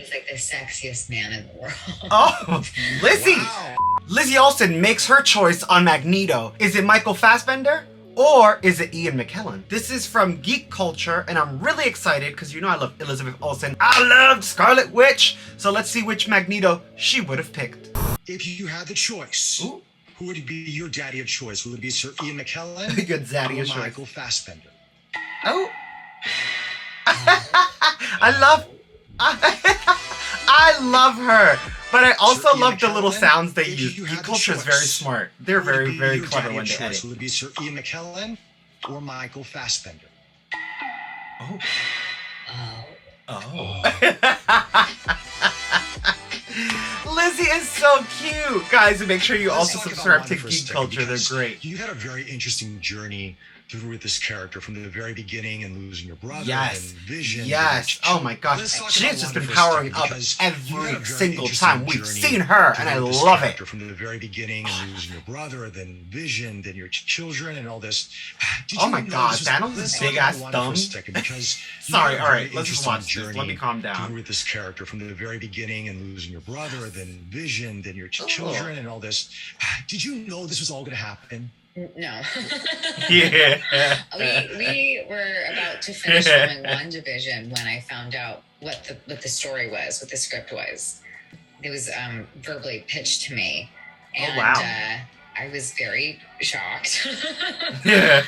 He's like the sexiest man in the world. Oh, Lizzie! Wow. Lizzie Olsen makes her choice on Magneto. Is it Michael Fassbender? Or is it Ian McKellen? This is from Geek Culture, and I'm really excited because you know I love Elizabeth Olsen. I loved Scarlet Witch! So let's see which Magneto she would have picked. If you had the choice, Ooh. who would be your daddy of choice? Would it be Sir Ian McKellen Good daddy or of choice. Michael Fassbender? Oh. I love her. But I also Sir Ian love the little McKellen, sounds they if use. you Geek had the Culture is very choice, smart. They're Who would very, be very your clever daddy when of they choice? edit. Would it be Sir Ian McKellen or Michael Fassbender? Oh. Oh. Oh. Lizzie is so cute. Guys, make sure you Let's also talk about subscribe Wanda to for a Geek second, Culture. They're because great. You had a very interesting journey through with this character from the very beginning and losing your brother Yes. and Vision. Yes. Oh my gosh. Let's talk She about has just Wanda been for a powering second, up because you had a every very single interesting time we've journey seen her, and I through this love it. character from the very beginning and losing your brother, then Vision, then your children, and all this. Did Oh you my know God, this was- Thanos' let's big talk about ass Wanda for a thumb. second, because you Sorry, had a alright, very let's just interesting watch this. Let journey me calm down. through with this character from the very beginning and losing your brother, then Vision, then your Oh. children, and all this. Did you know this was all going to happen? No. Yeah. we were about to finish filming WandaVision when I found out what the story was, what the script was. It was verbally pitched to me, and wow. I was very shocked. Yeah.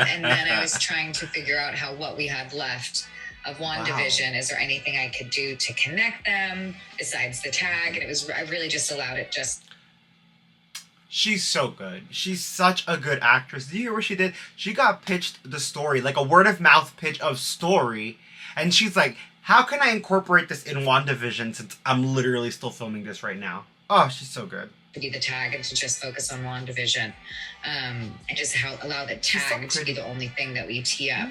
And then I was trying to figure out what we had left of WandaVision. Is there anything I could do to connect them besides the tag? And I really just allowed it just. She's so good. She's such a good actress. Did you hear what she did? She got pitched the story, like a word of mouth pitch of story. And she's like, how can I incorporate this in WandaVision since I'm literally still filming this right now? Oh, she's so good. To be the tag and to just focus on WandaVision. And just allow the She's so tag to be pretty. the only thing that we tee up.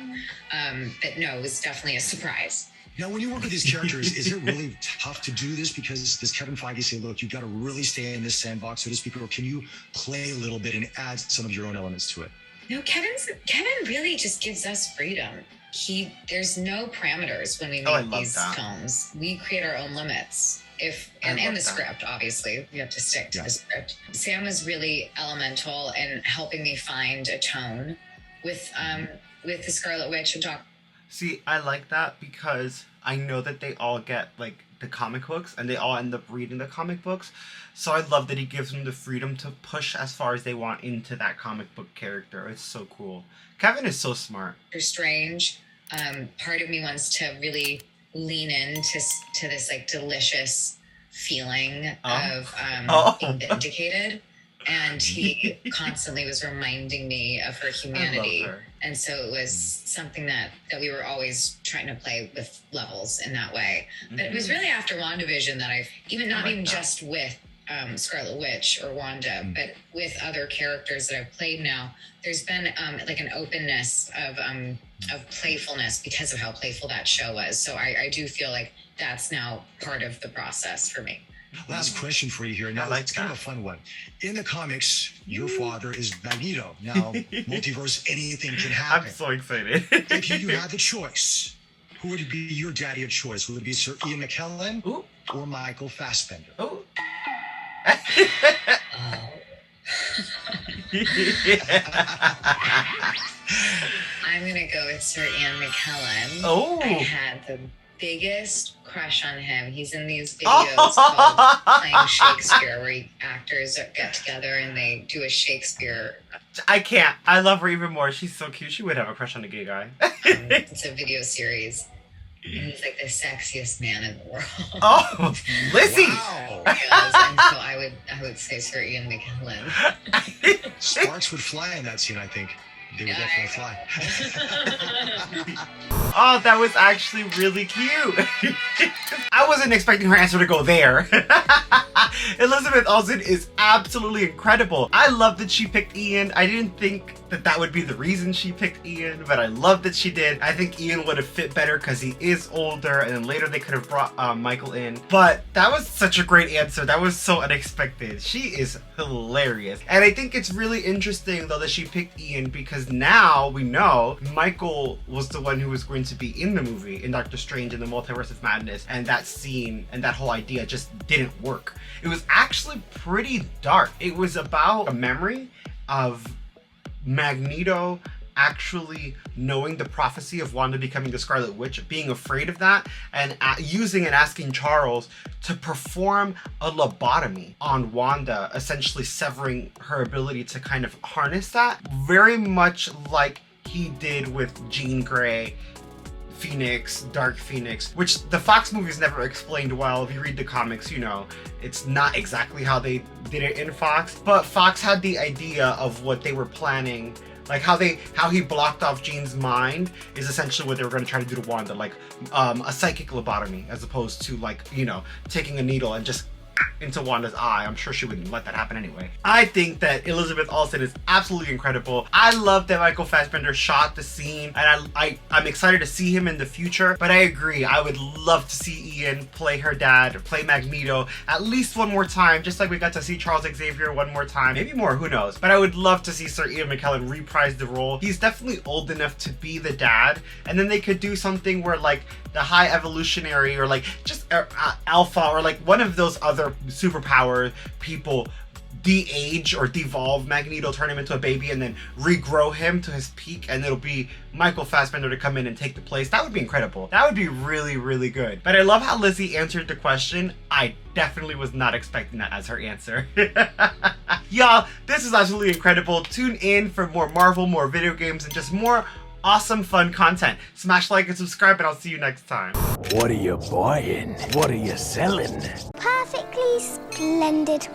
But no, it was definitely a surprise. Now, when you work with these characters, is it really tough to do this? Because does Kevin Feige say, look, you've got to really stay in this sandbox, so to speak, or can you play a little bit and add some of your own elements to it? No, Kevin really just gives us freedom. There's no parameters when we Oh, I make love these that. films. We create our own limits. And love the that. script, obviously, we have to stick to Yeah. the script. Sam was really elemental in helping me find a tone with the Scarlet Witch and Doc. See, I like that because I know that they all get, like, the comic books, and they all end up reading the comic books. So I love that he gives them the freedom to push as far as they want into that comic book character. It's so cool. Kevin is so smart. Strange. Part of me wants to really lean into this like delicious feeling of being vindicated, and he constantly was reminding me of her humanity. I love her. And so it was something that we were always trying to play with levels in that way. But it was really after WandaVision that I've not even just with Scarlet Witch or Wanda, but with other characters that I've played now, there's been like an openness of playfulness because of how playful that show was. So I do feel like that's now part of the process for me. Last question for you here. Now, I like it's kind of that. a fun one. In the comics, your father is Magneto. Now, multiverse, anything can happen. I'm so excited. If you had the choice, who would be your daddy of choice? Would it be Sir Ian McKellen Ooh. or Michael Fassbender? Oh. I'm gonna go with Sir Ian McKellen. Oh. I had the biggest crush on him. He's in these videos called Playing Shakespeare, where actors get together and they do a Shakespeare. I can't. I love her even more. She's so cute. She would have a crush on a gay guy. It's a video series. And he's like the sexiest man in the world. Oh, Lizzie! Wow. Yes, and so I would say Sir Ian McKellen. Sparks would fly in that scene, I think. They would Yeah, definitely fly. Oh, that was actually really cute. I wasn't expecting her answer to go there. Elizabeth Olsen is absolutely incredible. I love that she picked Ian. I didn't think that that would be the reason she picked Ian, but I love that she did. I think Ian would have fit better because he is older, and then later they could have brought Michael in. But that was such a great answer. That was so unexpected. She is hilarious. And I think it's really interesting though that she picked Ian, because now we know Michael was the one who was going to be in the movie, in Doctor Strange in the Multiverse of Madness, and that scene and that whole idea just didn't work. It was actually pretty dark. It was about a memory of Magneto actually knowing the prophecy of Wanda becoming the Scarlet Witch, being afraid of that, and using and asking Charles to perform a lobotomy on Wanda, essentially severing her ability to kind of harness that, very much like he did with Jean Grey, Phoenix, Dark Phoenix, which the Fox movies never explained well. If you read the comics, you know, it's not exactly how they did it in Fox, but Fox had the idea of what they were planning. Like how he blocked off Jean's mind is essentially what they were going to try to do to Wanda, like a psychic lobotomy, as opposed to, like, you know, taking a needle and just into Wanda's eye. I'm sure she wouldn't let that happen anyway. I think that Elizabeth Olsen is absolutely incredible. I love that Michael Fassbender shot the scene, and I'm excited to see him in the future, but I agree, I would love to see Ian play her dad, or play Magneto at least one more time, just like we got to see Charles Xavier one more time, maybe more, who knows. But I would love to see Sir Ian McKellen reprise the role. He's definitely old enough to be the dad, and then they could do something where, like, the High Evolutionary, or like just Alpha, or like one of those other superpower people de-age or devolve Magneto, turn him into a baby, and then regrow him to his peak, and it'll be Michael Fassbender to come in and take the place. That would be incredible. That would be really, really good. But I love how Lizzie answered the question. I definitely was not expecting that as her answer. Y'all, this is absolutely incredible. Tune in for more Marvel, more video games, and just more awesome, fun content. Smash like and subscribe, and I'll see you next time. What are you buying? What are you selling? Perfectly splendid.